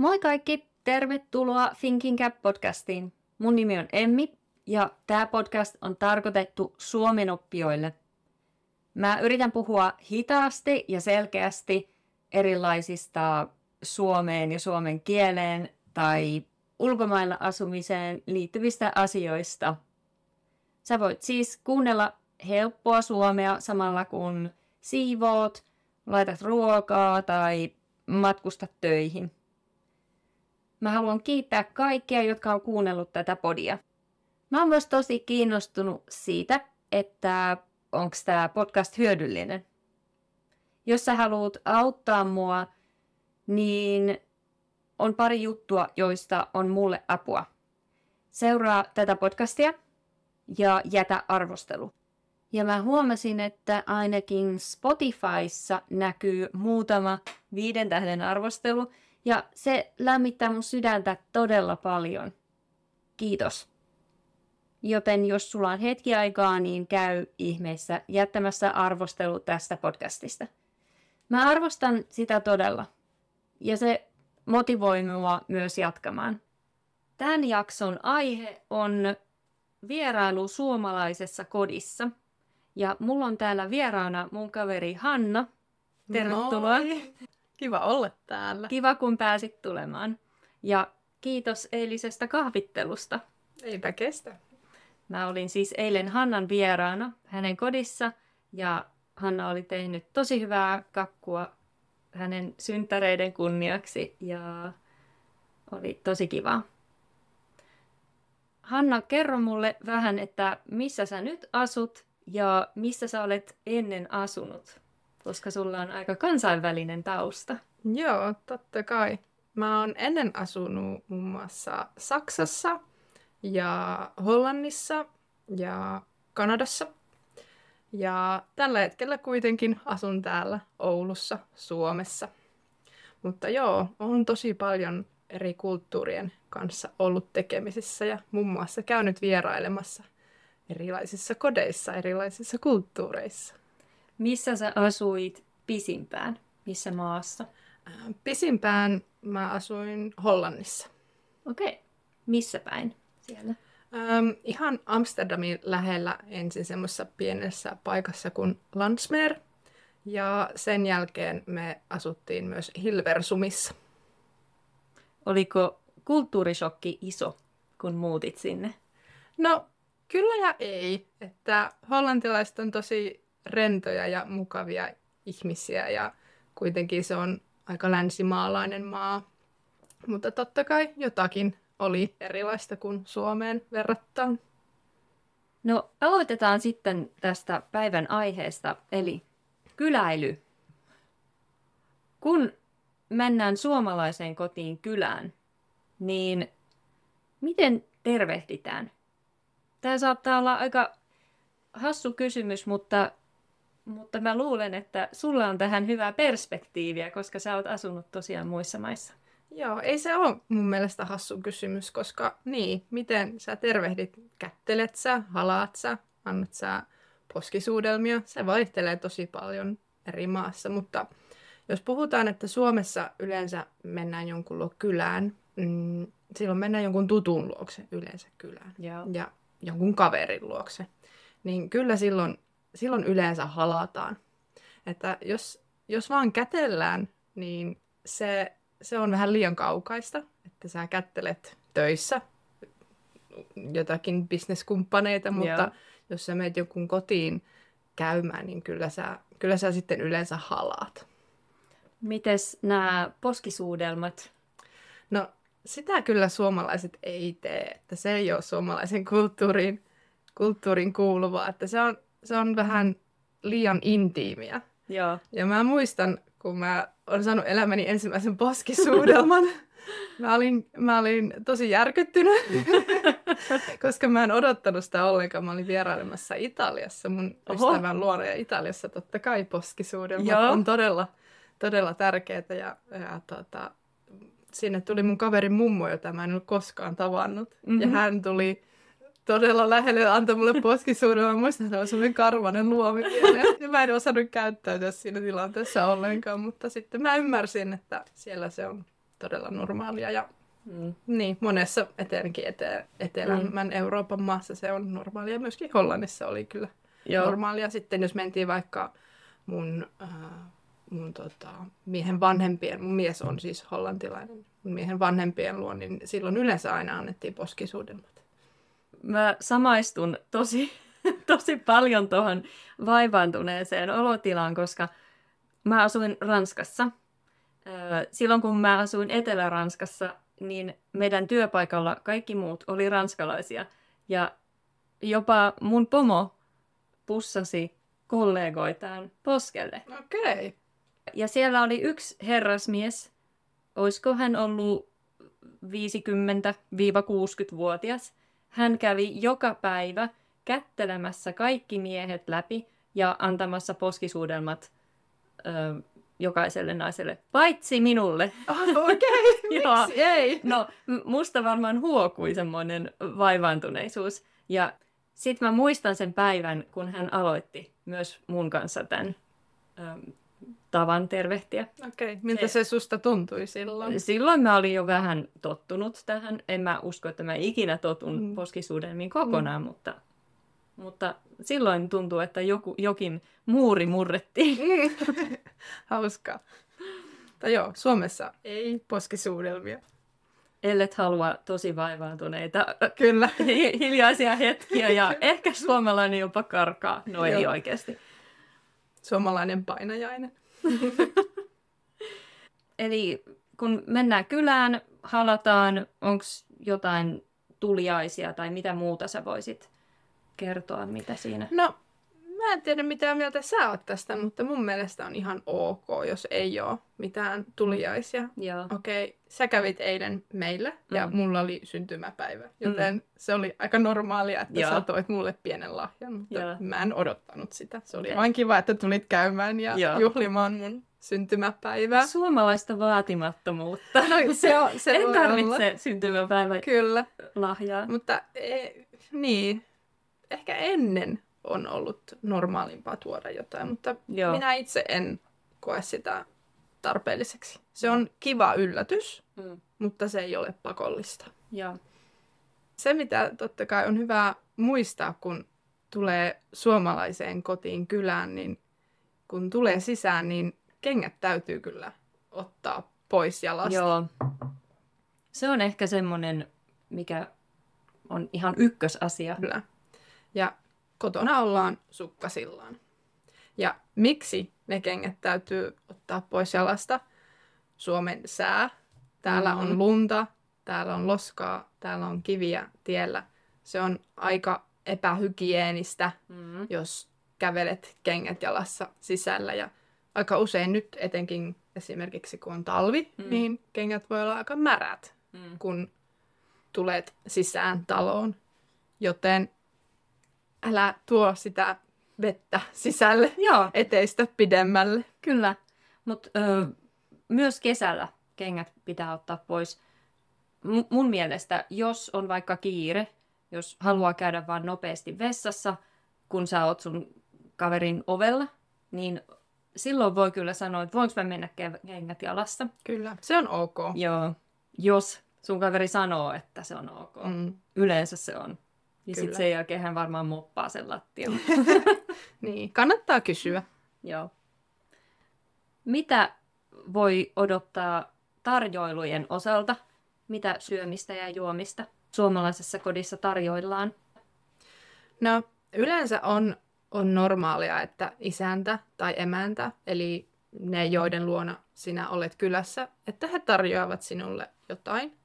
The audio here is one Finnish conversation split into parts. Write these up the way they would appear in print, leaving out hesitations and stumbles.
Moi kaikki! Tervetuloa Thinking Cap-podcastiin. Mun nimi on Emmi ja tämä podcast on tarkoitettu suomen oppijoille. Mä yritän puhua hitaasti ja selkeästi erilaisista suomeen ja suomen kieleen tai ulkomailla asumiseen liittyvistä asioista. Sä voit siis kuunnella helppoa suomea samalla kun siivoot, laitat ruokaa tai matkustat töihin. Mä haluan kiittää kaikkia, jotka on kuunnellut tätä podia. Mä oon myös tosi kiinnostunut siitä, että onko tämä podcast hyödyllinen. Jos sä haluat auttaa mua, niin on pari juttua, joista on mulle apua. Seuraa tätä podcastia ja jätä arvostelu. Ja mä huomasin, että ainakin Spotifyssa näkyy muutama 5 tähden arvostelu, ja se lämmittää mun sydäntä todella paljon. Kiitos. Joten jos sulla on hetki aikaa, niin käy ihmeessä jättämässä arvostelu tästä podcastista. Mä arvostan sitä todella. Ja se motivoi minua myös jatkamaan. Tämän jakson aihe on vierailu suomalaisessa kodissa. Ja mulla on täällä vieraana mun kaveri Hanna. Tervetuloa. Moi. Kiva olla täällä. Kiva, kun pääsit tulemaan. Ja kiitos eilisestä kahvittelusta. Eipä kestä. Mä olin siis eilen Hannan vieraana hänen kodissa ja Hanna oli tehnyt tosi hyvää kakkua hänen synttäreiden kunniaksi ja oli tosi kiva. Hanna, kerro mulle vähän, että missä sä nyt asut ja missä sä olet ennen asunut, koska sulla on aika kansainvälinen tausta. Joo, totta kai. Mä oon ennen asunut muun muassa Saksassa ja Hollannissa ja Kanadassa. Ja tällä hetkellä kuitenkin asun täällä Oulussa, Suomessa. Mutta joo, oon tosi paljon eri kulttuurien kanssa ollut tekemisissä ja muun muassa käynyt vierailemassa erilaisissa kodeissa, erilaisissa kulttuureissa. Missä sä asuit pisimpään? Missä maassa? Pisimpään mä asuin Hollannissa. Okei. Missä päin siellä? Ihan Amsterdamin lähellä ensin semmoisessa pienessä paikassa kuin Landsmeer. Ja sen jälkeen me asuttiin myös Hilversumissa. Oliko kulttuurishokki iso, kun muutit sinne? No, kyllä ja ei. Että hollantilaiset on tosi rentoja ja mukavia ihmisiä ja kuitenkin se on aika länsimaalainen maa. Mutta totta kai jotakin oli erilaista kuin Suomeen verrattuna. No, aloitetaan sitten tästä päivän aiheesta, eli kyläily. Kun mennään suomalaiseen kotiin kylään, niin miten tervehditään? Tämä saattaa olla aika hassu kysymys, mutta mä luulen, että sulla on tähän hyvää perspektiiviä, koska sä oot asunut tosiaan muissa maissa. Joo, ei se ole mun mielestä hassu kysymys, koska miten sä tervehdit? Kättelet sä, halaat sä, annat sä poskisuudelmia? Se vaihtelee tosi paljon eri maassa, mutta jos puhutaan, että Suomessa yleensä mennään jonkun luo kylään, silloin mennään jonkun tutun luokse yleensä kylään. Joo. Ja jonkun kaverin luokse, niin kyllä silloin yleensä halataan. Että jos vaan kätellään, niin se on vähän liian kaukaista, että sä kättelet töissä jotakin bisneskumppaneita, mutta jos sä menet jonkun kotiin käymään, niin kyllä sä sitten yleensä halaat. Mites nämä poskisuudelmat? No sitä kyllä suomalaiset ei tee, että se ei ole suomalaisen kulttuuriin kuuluvaa, että se on vähän liian intiimiä. Joo. Ja mä muistan, kun mä olen saanut elämäni ensimmäisen poskisuudelman, mä olin tosi järkyttynyt, koska mä en odottanut sitä ollenkaan. Mä olin vierailemassa Italiassa, mun ystävän luona, ja Italiassa totta kai poskisuudelmat on todella, todella tärkeitä. Ja sinne tuli mun kaverin mummo, jota mä en ollut koskaan tavannut. Mm-hmm. Ja hän tuli todella lähelle ja antoi mulle poskisuudelman. Mä muistan, että se oli semmoinen karvanen luomi vielä. Ja mä en osannut käyttäytyä siinä tilanteessa ollenkaan, mutta sitten mä ymmärsin, että siellä se on todella normaalia. Ja niin, monessa etenkin etelämmän Euroopan maassa se on normaalia. Myöskin Hollannissa oli kyllä normaalia. Sitten jos mentiin vaikka mun miehen vanhempien, mun mies on siis hollantilainen, mun miehen vanhempien luo, niin silloin yleensä aina annettiin poskisuudelmat. Mä samaistun tosi paljon tuohon vaivaantuneeseen olotilaan, koska mä asuin Ranskassa. Silloin kun mä asuin Etelä-Ranskassa, niin meidän työpaikalla kaikki muut oli ranskalaisia. Ja jopa mun pomo pussasi kollegoitaan poskelle. Okei. Ja siellä oli yksi herrasmies, olisiko hän ollut 50-60-vuotias. Hän kävi joka päivä kättelemässä kaikki miehet läpi ja antamassa poskisuudelmat jokaiselle naiselle, paitsi minulle. Okei, miksi ei? No, musta varmaan huokui semmoinen vaivaantuneisuus. Ja sit mä muistan sen päivän, kun hän aloitti myös mun kanssa tämän tavan tervehtiä. Okei, miltä se susta tuntui silloin? Silloin mä olin jo vähän tottunut tähän. En mä usko, että mä ikinä totun poskisuudelmiin kokonaan, mutta silloin tuntuu, että jokin muuri murrettiin. Hauskaa. Tai joo, Suomessa ei poskisuudelmia. Ellet halua tosi vaivaantuneita Kyllä. hiljaisia hetkiä ja ehkä suomalainen jopa karkaa. No ei oikeasti. Suomalainen painajainen. Eli kun mennään kylään, halataan, onko jotain tuliaisia tai mitä muuta sä voisit kertoa, mitä siinä? No, mä en tiedä mitä mieltä sä oot tästä, mutta mun mielestä on ihan ok, jos ei ole mitään tuliaisia. Okei, sä kävit eilen meillä ja mulla oli syntymäpäivä, joten se oli aika normaalia, että sä toit mulle pienen lahjan, mutta mä en odottanut sitä. Se oli vain kiva, että tulit käymään ja juhlimaan mun syntymäpäivää. Suomalaista vaatimattomuutta. No, se en tarvitse syntymäpäivän Kyllä. lahjaa. Mutta niin, ehkä ennen on ollut normaalimpaa tuoda jotain, mutta minä itse en koe sitä tarpeelliseksi. Se on kiva yllätys, mutta se ei ole pakollista. Ja. Se, mitä totta kai on hyvä muistaa, kun tulee suomalaiseen kotiin kylään, niin kun tulee sisään, niin kengät täytyy kyllä ottaa pois jalasta. Joo. Se on ehkä semmoinen, mikä on ihan ykkösasia. Kyllä. Ja kotona ollaan sukkasillaan. Ja miksi ne kengät täytyy ottaa pois jalasta? Suomen sää. Täällä on lunta, täällä on loskaa, täällä on kiviä tiellä. Se on aika epähygieenistä, jos kävelet kengät jalassa sisällä. Ja aika usein nyt etenkin esimerkiksi kun on talvi, niin kengät voi olla aika märät, kun tulet sisään taloon. Joten älä tuo sitä vettä sisälle eteistä pidemmälle. Kyllä, mutta myös kesällä kengät pitää ottaa pois. Mun mielestä, jos on vaikka kiire, jos haluaa käydä vaan nopeasti vessassa, kun sä oot sun kaverin ovella, niin silloin voi kyllä sanoa, että voinko mä mennä kengät jalassa. Kyllä, se on ok. Joo, jos sun kaveri sanoo, että se on ok. Yleensä se on. Ja sitten sen jälkeen hän varmaan moppaa sen lattialla. Niin, kannattaa kysyä. Joo. Mitä voi odottaa tarjoilujen osalta? Mitä syömistä ja juomista suomalaisessa kodissa tarjoillaan? No, yleensä on normaalia, että isäntä tai emäntä, eli ne, joiden luona sinä olet kylässä, että he tarjoavat sinulle jotain.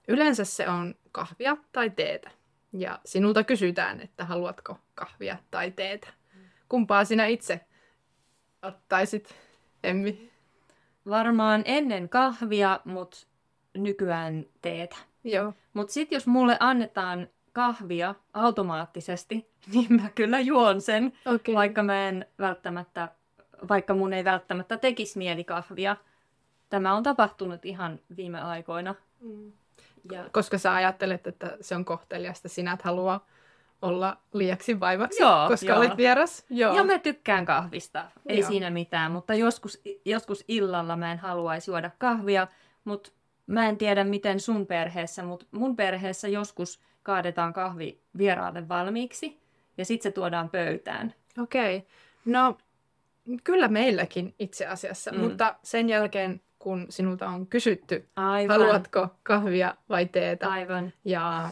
Yleensä se on kahvia tai teetä. Ja sinulta kysytään, että haluatko kahvia tai teetä. Kumpaa sinä itse ottaisit, Emmi? Varmaan ennen kahvia, mutta nykyään teetä. Joo. Mutta sitten jos mulle annetaan kahvia automaattisesti, niin mä kyllä juon sen, vaikka mun ei välttämättä tekisi mieli kahvia. Tämä on tapahtunut ihan viime aikoina. Ja koska sä ajattelet, että se on kohteliasta, sinä et halua olla liiaksi vaivaksi, Joo, koska joo. olet vieras. Joo. Ja mä tykkään kahvista, ei Joo. siinä mitään, mutta joskus illalla mä en haluaisi juoda kahvia, mutta mä en tiedä miten sun perheessä, mutta mun perheessä joskus kaadetaan kahvi vieraalle valmiiksi ja sitten se tuodaan pöytään. Okei. No, kyllä meilläkin itse asiassa, mutta sen jälkeen, kun sinulta on kysytty, Aivan. haluatko kahvia vai teetä, Aivan. ja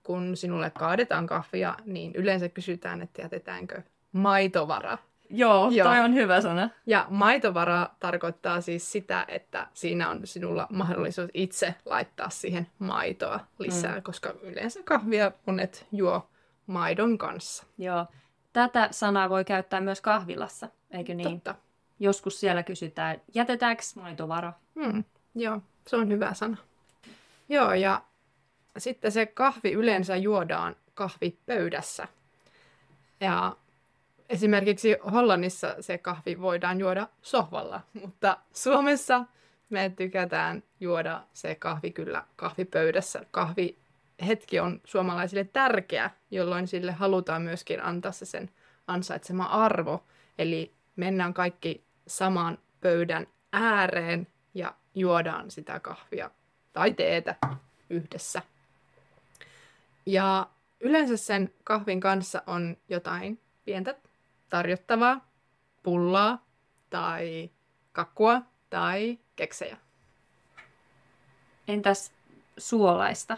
kun sinulle kaadetaan kahvia, niin yleensä kysytään, että jätetäänkö maitovara. Joo, Joo. toi on hyvä sana. Ja maitovara tarkoittaa siis sitä, että siinä on sinulla mahdollisuus itse laittaa siihen maitoa lisää, koska yleensä kahvia monet juo maidon kanssa. Joo. Tätä sanaa voi käyttää myös kahvilassa, eikö niin? Totta. Joskus siellä kysytään, jätetäänkö maitovara? Joo, se on hyvä sana. Joo, ja sitten se kahvi yleensä juodaan kahvipöydässä. Ja esimerkiksi Hollannissa se kahvi voidaan juoda sohvalla, mutta Suomessa me tykätään juoda se kahvi kyllä kahvipöydässä. Kahvihetki on suomalaisille tärkeä, jolloin sille halutaan myöskin antaa se sen ansaitsema arvo. Eli mennään kaikki saman pöydän ääreen ja juodaan sitä kahvia tai teetä yhdessä. Ja yleensä sen kahvin kanssa on jotain pientä tarjottavaa, pullaa tai kakkua tai keksejä. Entäs suolaista?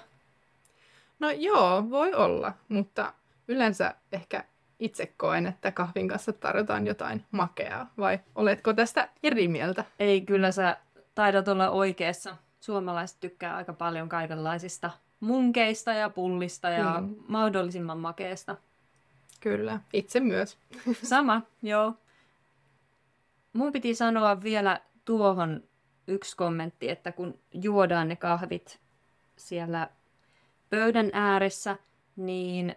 No joo, voi olla, mutta yleensä ehkä itse koen, että kahvin kanssa tarjotaan jotain makeaa. Vai oletko tästä eri mieltä? Ei, kyllä sä taidat olla oikeassa. Suomalaiset tykkää aika paljon kaikenlaisista munkeista ja pullista ja mahdollisimman makeesta. Kyllä, itse myös. Sama, joo. Mun piti sanoa vielä tuohon yksi kommentti, että kun juodaan ne kahvit siellä pöydän ääressä, niin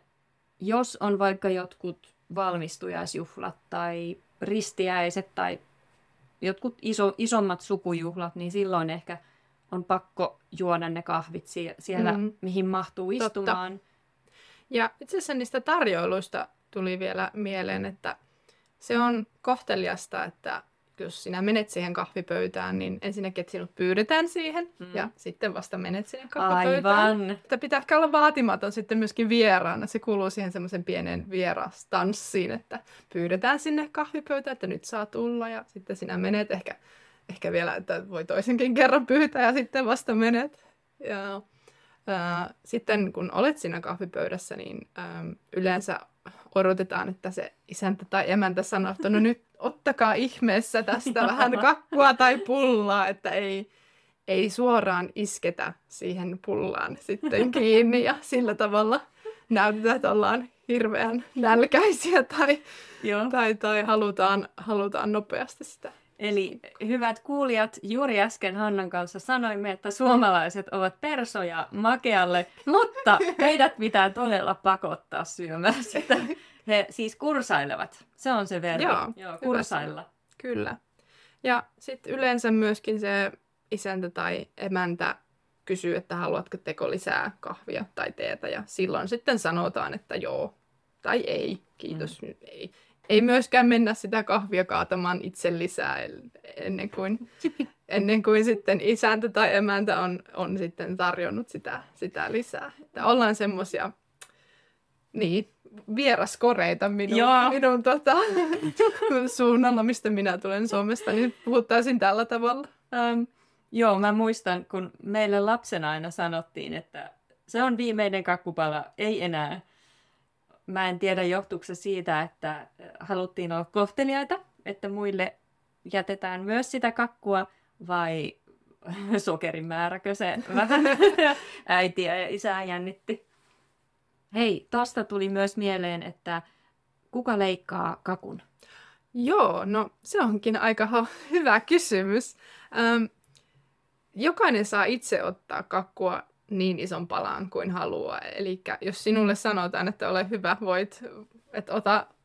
jos on vaikka jotkut valmistujaisjuhlat tai ristiäiset tai jotkut isommat sukujuhlat, niin silloin ehkä on pakko juoda ne kahvit siellä, mihin mahtuu istumaan. Totta. Ja itse asiassa niistä tarjoiluista tuli vielä mieleen, että se on kohteliasta, että jos sinä menet siihen kahvipöytään, niin ensinnäkin, että sinut pyydetään siihen ja sitten vasta menet sinne kahvipöytään. Aivan. Että pitää ehkä olla vaatimaton sitten myöskin vieraana. Se kuuluu siihen semmoisen pienen vierastanssiin, että pyydetään sinne kahvipöytään, että nyt saa tulla ja sitten sinä menet ehkä vielä, että voi toisenkin kerran pyytää ja sitten vasta menet. Ja sitten kun olet siinä kahvipöydässä, niin yleensä odotetaan, että se isäntä tai emäntä sanoo, että no nyt ottakaa ihmeessä tästä vähän kakkua tai pullaa, että ei suoraan isketä siihen pullaan sitten kiinni ja sillä tavalla näytetään, että ollaan hirveän nälkäisiä tai halutaan nopeasti sitä. Eli hyvät kuulijat, juuri äsken Hannan kanssa sanoimme, että suomalaiset ovat persoja makealle, mutta heidät pitää todella pakottaa syömään sitä. He siis kursailevat. Se on se verbi. Joo, kursailla. Kyllä. Ja sitten yleensä myöskin se isäntä tai emäntä kysyy, että haluatko teko lisää kahvia tai teetä. Ja silloin sitten sanotaan, että joo tai ei. Kiitos, nyt ei. Ei myöskään mennä sitä kahvia kaatamaan itse lisää ennen kuin sitten isäntä tai emäntä on sitten tarjonnut sitä lisää. Että ollaan semmoisia vieraskoreita minun suunnalla, mistä minä tulen Suomesta, niin puhuttaisin tällä tavalla. Joo, mä muistan, kun meille lapsena aina sanottiin, että se on viimeinen kakkupala, ei enää. Mä en tiedä, johtuuko se siitä, että haluttiin olla kohteliaita, että muille jätetään myös sitä kakkua, vai sokerimääräkö se vähän äitiä ja isää jännitti. Hei, tosta tuli myös mieleen, että kuka leikkaa kakun? Joo, no se onkin aika hyvä kysymys. Jokainen saa itse ottaa kakkua niin ison palan kuin haluaa. Eli jos sinulle sanotaan, että ole hyvä,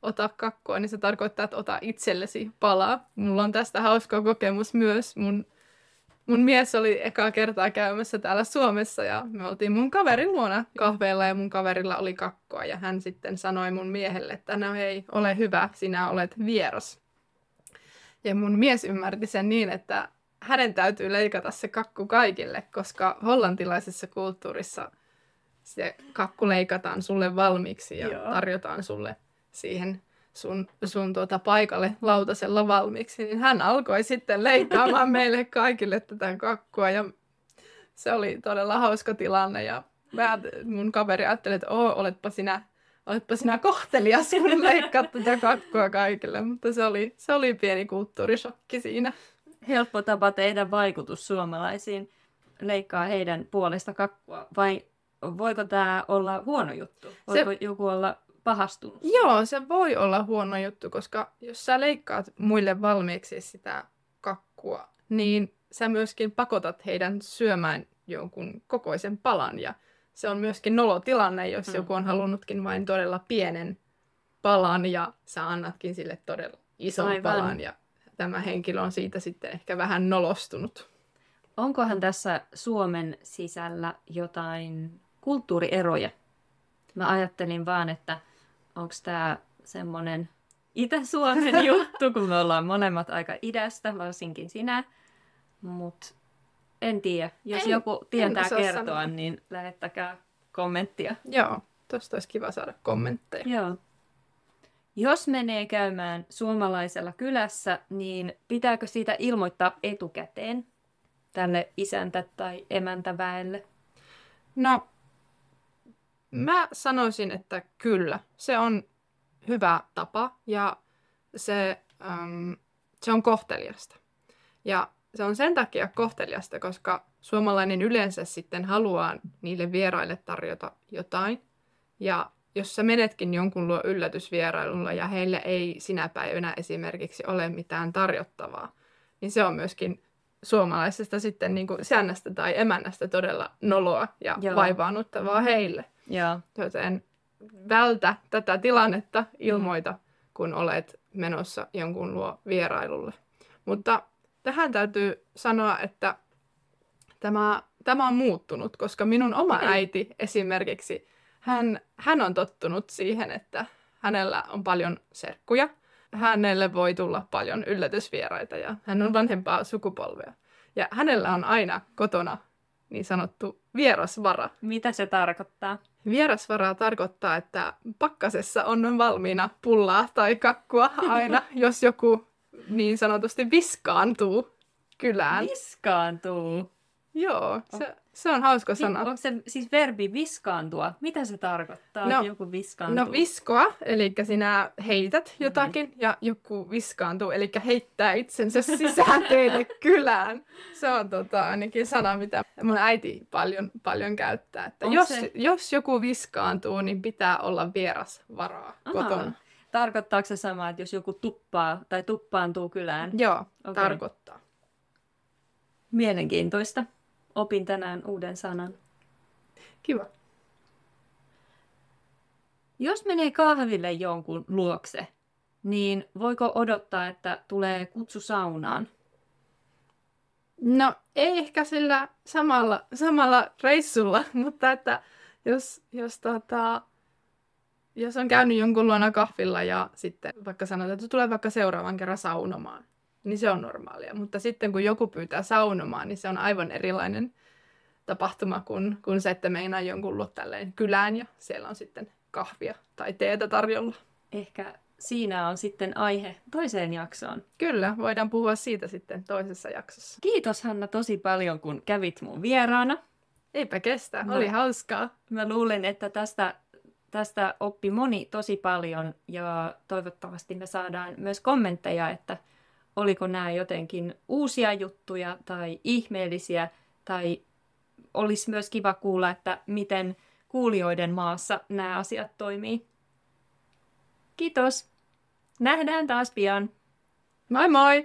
ota kakkua, niin se tarkoittaa, että ota itsellesi palaa. Mulla on tästä hauska kokemus myös. mun mies oli ekaa kertaa käymässä täällä Suomessa ja me oltiin mun kaverin luona kahveilla ja mun kaverilla oli kakkua. Ja hän sitten sanoi mun miehelle, että no hei, ole hyvä, sinä olet vieras. Ja mun mies ymmärti sen niin, että hänen täytyy leikata se kakku kaikille, koska hollantilaisessa kulttuurissa se kakku leikataan sulle valmiiksi ja tarjotaan sulle siihen sun paikalle lautasella valmiiksi. Niin hän alkoi sitten leikkaamaan meille kaikille tätä kakkua ja se oli todella hauska tilanne. Ja mun kaveri ajatteli, että oletpa sinä kohtelias, kun leikkaat tätä kakkua kaikille. Mutta se oli pieni kulttuurishokki siinä. Helppo tapa tehdä vaikutus suomalaisiin, leikkaa heidän puolesta kakkua. Vai voiko tämä olla huono juttu? Voiko joku olla pahastunut? Joo, se voi olla huono juttu, koska jos sä leikkaat muille valmiiksi sitä kakkua, niin sä myöskin pakotat heidän syömään jonkun kokoisen palan. Ja se on myöskin nolotilanne, jos joku on halunnutkin vain todella pienen palan ja sä annatkin sille todella ison palan. Ja tämä henkilö on siitä sitten ehkä vähän nolostunut. Onkohan tässä Suomen sisällä jotain kulttuurieroja? Mä ajattelin vaan, että onko tämä semmoinen Itä-Suomen juttu, kun me ollaan molemmat aika idästä, varsinkin sinä. Mutta en tiedä. Jos joku tietää kertoa, sanoa. Niin lähettäkää kommenttia. Joo, tosta olisi kiva saada kommentteja. Joo. Jos menee käymään suomalaisella kylässä, niin pitääkö siitä ilmoittaa etukäteen tälle isäntä- tai emäntäväelle? No, mä sanoisin, että kyllä. Se on hyvä tapa ja se on kohteliasta. Ja se on sen takia kohteliasta, koska suomalainen yleensä sitten haluaa niille vieraille tarjota jotain. Ja jos sä menetkin jonkun luo yllätysvierailulla ja heillä ei sinä päivänä esimerkiksi ole mitään tarjottavaa, niin se on myöskin suomalaisesta sitten niin kuin säännästä tai emännästä todella noloa ja vaivaannuttavaa heille. Joo. Joten vältä tätä tilannetta, ilmoita, kun olet menossa jonkun luo vierailulle. Mutta tähän täytyy sanoa, että tämä on muuttunut, koska minun oma äiti esimerkiksi, hän on tottunut siihen, että hänellä on paljon serkkuja. Hänelle voi tulla paljon yllätysvieraita ja hän on vanhempaa sukupolvea. Ja hänellä on aina kotona niin sanottu vierasvara. Mitä se tarkoittaa? Vierasvara tarkoittaa, että pakkasessa on valmiina pullaa tai kakkua aina, jos joku niin sanotusti viskaantuu kylään. Viskaantuu? Joo, se on hauska sana. Onko se siis verbi viskaantua? Mitä se tarkoittaa, että joku viskaantuu? No viskoa, eli sinä heität jotakin ja joku viskaantuu, eli heittää itsensä sisään teille kylään. Se on ainakin sana, mitä mun äiti paljon käyttää. Että jos joku viskaantuu, niin pitää olla vierasvaraa kotona. Tarkoittaako se sama, että jos joku tuppaa tai tuppaantuu kylään? Joo, tarkoittaa. Mielenkiintoista. Opin tänään uuden sanan. Kiva. Jos menee kahville jonkun luokse, niin voiko odottaa, että tulee kutsu saunaan? No ei ehkä sillä samalla reissulla, mutta että jos on käynyt jonkun luona kahvilla ja sitten vaikka sanotaan, että tulee vaikka seuraavan kerran saunomaan, niin se on normaalia. Mutta sitten kun joku pyytää saunomaan, niin se on aivan erilainen tapahtuma kuin se, että meinaa jonkun luo tälleen kylään ja siellä on sitten kahvia tai teetä tarjolla. Ehkä siinä on sitten aihe toiseen jaksoon. Kyllä, voidaan puhua siitä sitten toisessa jaksossa. Kiitos Hanna tosi paljon, kun kävit mun vieraana. Eipä kestä, oli hauskaa. Mä luulen, että tästä oppi moni tosi paljon ja toivottavasti me saadaan myös kommentteja, että oliko nämä jotenkin uusia juttuja tai ihmeellisiä tai olisi myös kiva kuulla, että miten kuulijoiden maassa nämä asiat toimii. Kiitos. Nähdään taas pian. Moi moi!